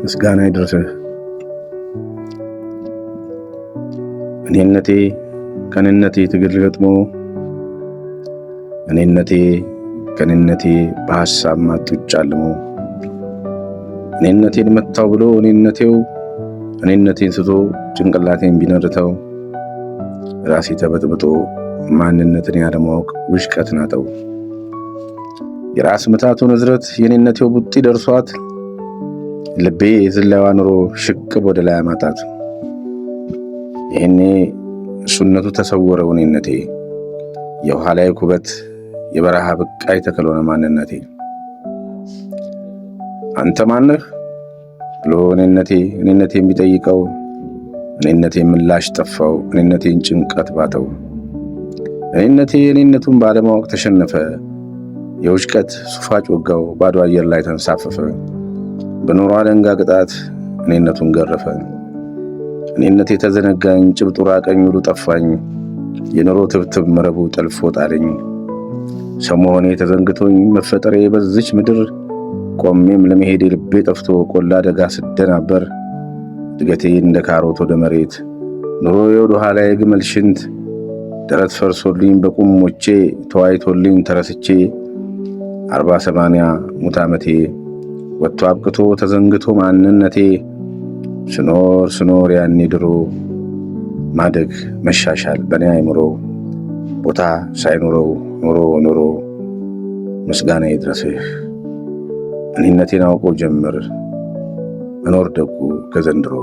ምስጋና ይድረስህ። እኔነቴ ከኔነቴ ትግል ገጥሞ እኔነቴ ከኔነቴ በሐሳብ ማጡጭ አልሞ እኔነቴን መታው ብሎ እኔነቴን ስቶ ጭንቅላቴን ቢነርተው ራሴ ተበጥብጦ ማንነትን ያለማወቅ ውሽቀት ናጠው። የራስ ምታቱን እዝረት የኔነቴው ቡጢ ደርሷት ልቤ ዝላዋ ኑሮ ሽቅብ ወደ ላይ አማጣት። ይሄኔ እሱነቱ ተሰወረው እኔነቴ የውሃ ላይ ኩበት የበረሃ ብቃይ ተከሎነ ማንነቴ። አንተ ማነህ ብሎ እኔነቴን ቢጠይቀው እኔነቴን ምላሽ ጠፋው። እኔነቴን ጭንቀት ባተው። እኔነቱን ባለማወቅ ተሸነፈ። የውሽቀት ሱፋጭ ወጋው ባዶ አየር ላይ ተንሳፈፈ። በኖሮ አለንጋ ቅጣት እኔነቱን ገረፈ። እኔነቴ ተዘነጋኝ ጭብጡ ራቀኝ ውሉ ጠፋኝ። የኖሮ ትብትብ መረቡ ጠልፎ ጣለኝ። ሰው መሆኔ ተዘንግቶኝ መፈጠሬ በዚች ምድር ቆሜም ለመሄድ ልቤ ጠፍቶ ቆላ ደጋ ስደናበር እድገቴ እንደ ካሮት ወደ መሬት ኑሮዬ ወደ ኋላ የግመል ሽንት ደረት ፈርሶልኝ በቁም ሞቼ ተዋይቶልኝ ተረስቼ 40-80 ሙት ዓመቴ ወጥቶ አብቅቶ ተዘንግቶ ማንነቴ ስኖር ያኔ ድሮ ማደግ መሻሻል በኔ አይምሮ ቦታ ሳይኖረው ኖሮ ምስጋና ይድረስህ። እኔነቴን አውቆ ጀምር መኖር ደጉ ከዘንድሮ